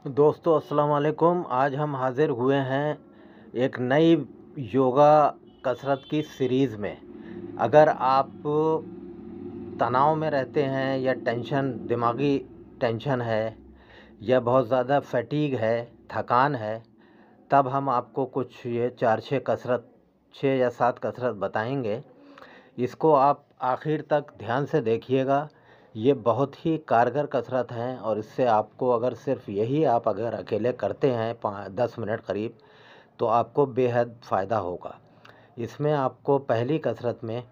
दोस्तों अस्सलाम वालेकुम। आज हम हाज़िर हुए हैं एक नई योगा कसरत की सीरीज़ में। अगर आप तनाव में रहते हैं या दिमागी टेंशन है या बहुत ज़्यादा फैटीग है, थकान है, तब हम आपको कुछ ये 6 या 7 कसरत बताएंगे। इसको आप आखिर तक ध्यान से देखिएगा। ये बहुत ही कारगर कसरत हैं और इससे आपको अगर सिर्फ यही आप अगर अकेले करते हैं 10 मिनट करीब, तो आपको बेहद फ़ायदा होगा। इसमें आपको पहली कसरत में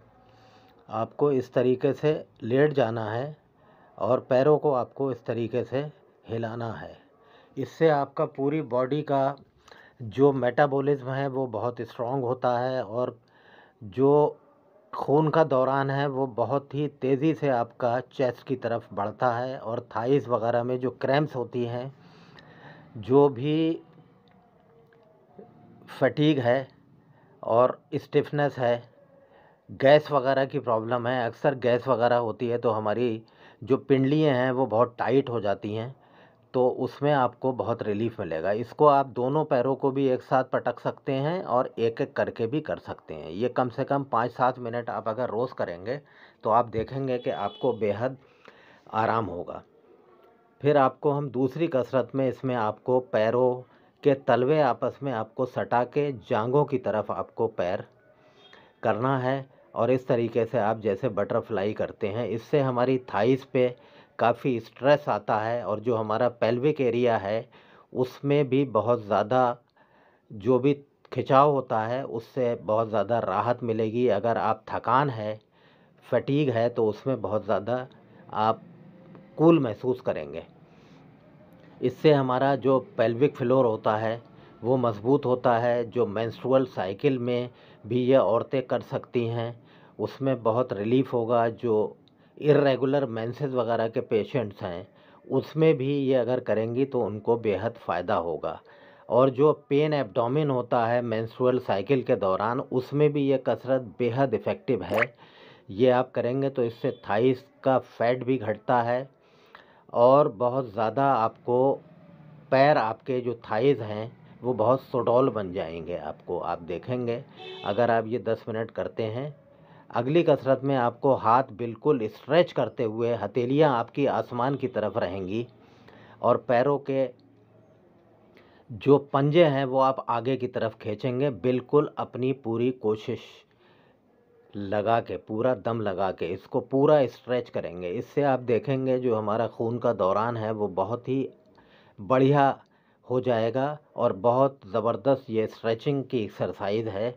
आपको इस तरीके से लेट जाना है और पैरों को आपको इस तरीके से हिलाना है। इससे आपका पूरी बॉडी का जो मेटाबॉलिज्म है वो बहुत स्ट्रॉन्ग होता है और जो खून का दौरान है वो बहुत ही तेज़ी से आपका चेस्ट की तरफ बढ़ता है और थाइस वगैरह में जो क्रैम्प्स होती हैं, जो भी फटीग है और स्टिफनेस है, गैस वगैरह की प्रॉब्लम है। अक्सर गैस वगैरह होती है तो हमारी जो पिंडलियाँ हैं वो बहुत टाइट हो जाती हैं, तो उसमें आपको बहुत रिलीफ़ मिलेगा। इसको आप दोनों पैरों को भी एक साथ पटक सकते हैं और एक-एक करके भी कर सकते हैं। ये कम से कम 5-7 मिनट आप अगर रोज़ करेंगे तो आप देखेंगे कि आपको बेहद आराम होगा। फिर आपको हम दूसरी कसरत में इसमें आपको पैरों के तलवे आपस में आपको सटा के जांघों की तरफ आपको पैर करना है और इस तरीके से आप जैसे बटरफ्लाई करते हैं। इससे हमारी थाइस पे काफ़ी स्ट्रेस आता है और जो हमारा पेल्विक एरिया है उसमें भी बहुत ज़्यादा जो भी खिंचाव होता है उससे बहुत ज़्यादा राहत मिलेगी। अगर आप थकान है, फटीग है, तो उसमें बहुत ज़्यादा आप कूल महसूस करेंगे। इससे हमारा जो पेल्विक फ्लोर होता है वो मज़बूत होता है। जो मेंस्ट्रुअल साइकिल में भी ये औरतें कर सकती हैं, उसमें बहुत रिलीफ़ होगा। जो इर्रेगुलर मेंसेस वगैरह के पेशेंट्स हैं, उसमें भी ये अगर करेंगी तो उनको बेहद फ़ायदा होगा। और जो पेन एब्डोमेन होता है मेंस्ट्रुअल साइकिल के दौरान, उसमें भी ये कसरत बेहद इफ़ेक्टिव है। ये आप करेंगे तो इससे थाइस का फैट भी घटता है और बहुत ज़्यादा आपको पैर आपके जो थाइज़ हैं वो बहुत सुडौल बन जाएंगे। आपको आप देखेंगे अगर आप ये 10 मिनट करते हैं। अगली कसरत में आपको हाथ बिल्कुल स्ट्रेच करते हुए हथेलियां आपकी आसमान की तरफ रहेंगी और पैरों के जो पंजे हैं वो आप आगे की तरफ खींचेंगे, बिल्कुल अपनी पूरी कोशिश लगा के, पूरा दम लगा के इसको पूरा स्ट्रेच करेंगे। इससे आप देखेंगे जो हमारा खून का दौरान है वो बहुत ही बढ़िया हो जाएगा और बहुत ज़बरदस्त ये स्ट्रेचिंग की एक्सरसाइज है।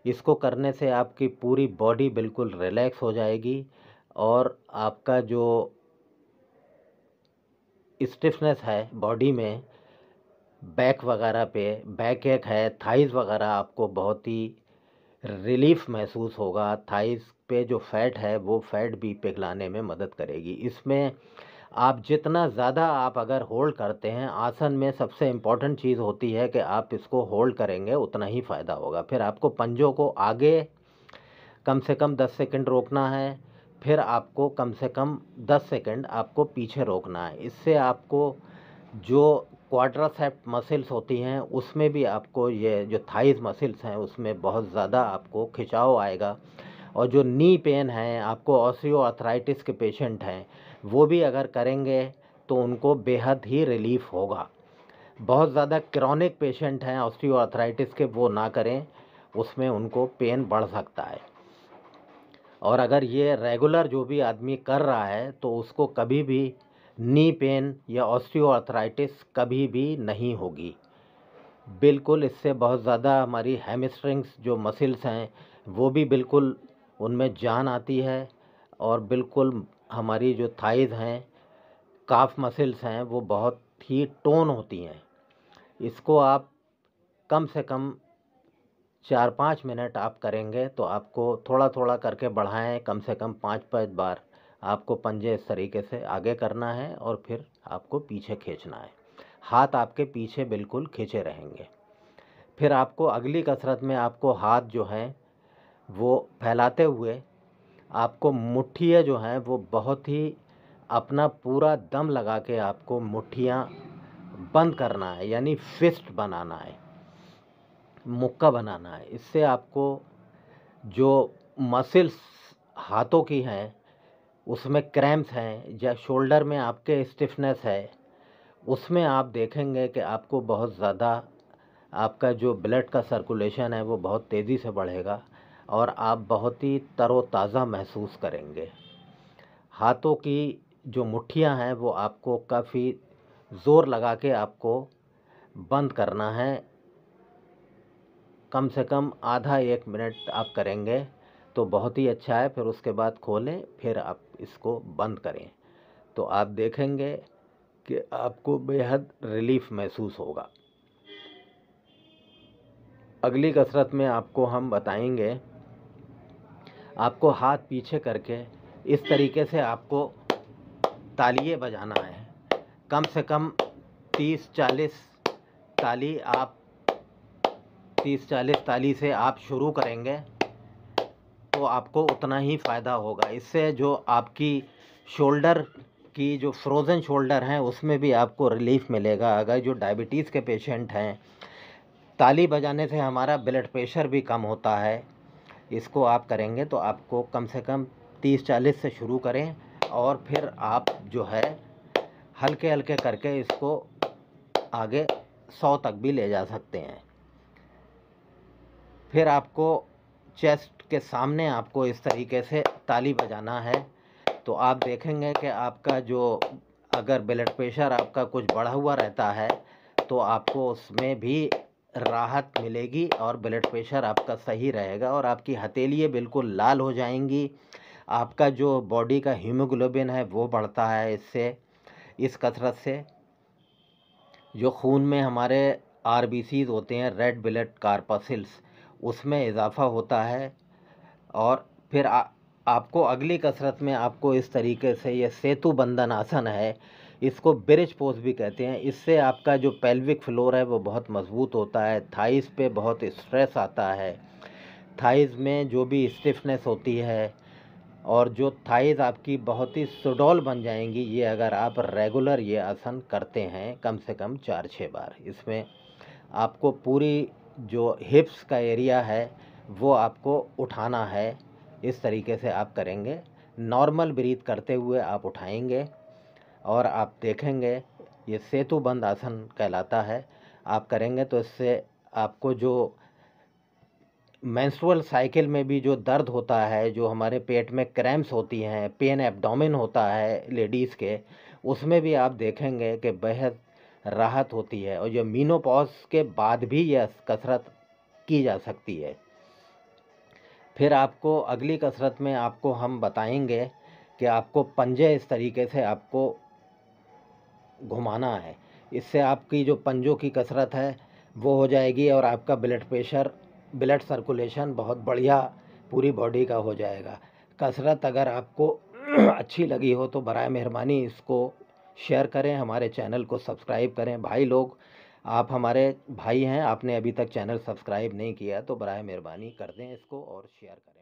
इसको करने से आपकी पूरी बॉडी बिल्कुल रिलैक्स हो जाएगी और आपका जो स्टिफनेस है बॉडी में, बैक वगैरह पे बैक एक है, थाइज़ वगैरह, आपको बहुत ही रिलीफ़ महसूस होगा। थाइज़ पे जो फैट है वो फैट भी पिघलाने में मदद करेगी। इसमें आप जितना ज़्यादा आप अगर होल्ड करते हैं, आसन में सबसे इम्पोर्टेंट चीज़ होती है कि आप इसको होल्ड करेंगे उतना ही फ़ायदा होगा। फिर आपको पंजों को आगे कम से कम 10 सेकंड रोकना है, फिर आपको कम से कम 10 सेकंड आपको पीछे रोकना है। इससे आपको जो क्वाड्रिसेप्स मसल्स होती हैं उसमें भी आपको ये जो थाइज़ मसल्स हैं उसमें बहुत ज़्यादा आपको खिंचाव आएगा। और जो नी पेन है, आपको ऑस्टियोआर्थराइटिस के पेशेंट हैं, वो भी अगर करेंगे तो उनको बेहद ही रिलीफ़ होगा। बहुत ज़्यादा क्रॉनिक पेशेंट हैं ऑस्टियोआर्थराइटिस के, वो ना करें, उसमें उनको पेन बढ़ सकता है। और अगर ये रेगुलर जो भी आदमी कर रहा है तो उसको कभी भी नी पेन या ऑस्टियोआर्थराइटिस कभी भी नहीं होगी। बिल्कुल इससे बहुत ज़्यादा हमारी हैमस्ट्रिंग्स जो मसल्स हैं वो भी बिल्कुल उनमें जान आती है और बिल्कुल हमारी जो थाइज़ हैं, काफ मसल्स हैं, वो बहुत ही टोन होती हैं। इसको आप कम से कम 4-5 मिनट आप करेंगे तो आपको थोड़ा-थोड़ा करके बढ़ाएँ, कम से कम 5-5 बार आपको पंजे इस तरीके से आगे करना है और फिर आपको पीछे खींचना है। हाथ आपके पीछे बिल्कुल खींचे रहेंगे। फिर आपको अगली कसरत में आपको हाथ जो हैं वो फैलाते हुए आपको मुट्ठियाँ जो हैं वो बहुत ही अपना पूरा दम लगा के आपको मुट्ठियाँ बंद करना है, यानी फिस्ट बनाना है, मुक्का बनाना है। इससे आपको जो मसल्स हाथों की हैं उसमें क्रैम्प्स हैं या शोल्डर में आपके स्टिफनेस है, उसमें आप देखेंगे कि आपको बहुत ज़्यादा आपका जो ब्लड का सर्कुलेशन है वो बहुत तेज़ी से बढ़ेगा और आप बहुत ही तरोताज़ा महसूस करेंगे। हाथों की जो मुट्ठियां हैं वो आपको काफ़ी ज़ोर लगा के आपको बंद करना है। कम से कम आधा 1 मिनट आप करेंगे तो बहुत ही अच्छा है। फिर उसके बाद खोलें, फिर आप इसको बंद करें, तो आप देखेंगे कि आपको बेहद रिलीफ महसूस होगा। अगली कसरत में आपको हम बताएंगे, आपको हाथ पीछे करके इस तरीके से आपको तालिये बजाना है। कम से कम 30-40 ताली आप 30-40 ताली से आप शुरू करेंगे तो आपको उतना ही फ़ायदा होगा। इससे जो आपकी शोल्डर की जो फ्रोज़न शोल्डर हैं उसमें भी आपको रिलीफ़ मिलेगा। अगर जो डायबिटीज़ के पेशेंट हैं, ताली बजाने से हमारा ब्लड प्रेशर भी कम होता है। इसको आप करेंगे तो आपको कम से कम 30-40 से शुरू करें और फिर आप जो है हल्के हल्के करके इसको आगे 100 तक भी ले जा सकते हैं। फिर आपको चेस्ट के सामने आपको इस तरीके से ताली बजाना है, तो आप देखेंगे कि आपका जो अगर ब्लड प्रेशर आपका कुछ बढ़ा हुआ रहता है तो आपको उसमें भी राहत मिलेगी और ब्लड प्रेशर आपका सही रहेगा और आपकी हथेलियाँ बिल्कुल लाल हो जाएंगी। आपका जो बॉडी का हीमोग्लोबिन है वो बढ़ता है इससे, इस कसरत से। जो खून में हमारे आरबीसीज होते हैं, रेड ब्लड कार्पस्कल्स, उसमें इजाफ़ा होता है। और फिर आपको अगली कसरत में आपको इस तरीके से, ये सेतु बंधन आसन है, इसको ब्रिज पोज भी कहते हैं। इससे आपका जो पेल्विक फ्लोर है वो बहुत मजबूत होता है, थाइस पे बहुत स्ट्रेस आता है, थाइस में जो भी स्टिफनेस होती है और जो थाइस आपकी बहुत ही सुडौल बन जाएंगी, ये अगर आप रेगुलर ये आसन करते हैं कम से कम 4-6 बार। इसमें आपको पूरी जो हिप्स का एरिया है वो आपको उठाना है। इस तरीके से आप करेंगे, नॉर्मल ब्रीथ करते हुए आप उठाएंगे और आप देखेंगे ये सेतु बंद आसन कहलाता है। आप करेंगे तो इससे आपको जो मेंस्ट्रुअल साइकिल में भी जो दर्द होता है, जो हमारे पेट में क्रैम्प्स होती हैं, पेन एब्डोमेन होता है लेडीज़ के, उसमें भी आप देखेंगे कि बेहद राहत होती है। और जो मीनोपॉज़ के बाद भी यह कसरत की जा सकती है। फिर आपको अगली कसरत में आपको हम बताएंगे कि आपको पंजे इस तरीके से आपको घुमाना है। इससे आपकी जो पंजों की कसरत है वो हो जाएगी और आपका ब्लड प्रेशर, ब्लड सर्कुलेशन बहुत बढ़िया पूरी बॉडी का हो जाएगा। कसरत अगर आपको अच्छी लगी हो तो बराए मेहरबानी इसको शेयर करें, हमारे चैनल को सब्सक्राइब करें। भाई लोग, आप हमारे भाई हैं, आपने अभी तक चैनल सब्सक्राइब नहीं किया तो बराए मेहरबानी कर दें इसको और शेयर करें।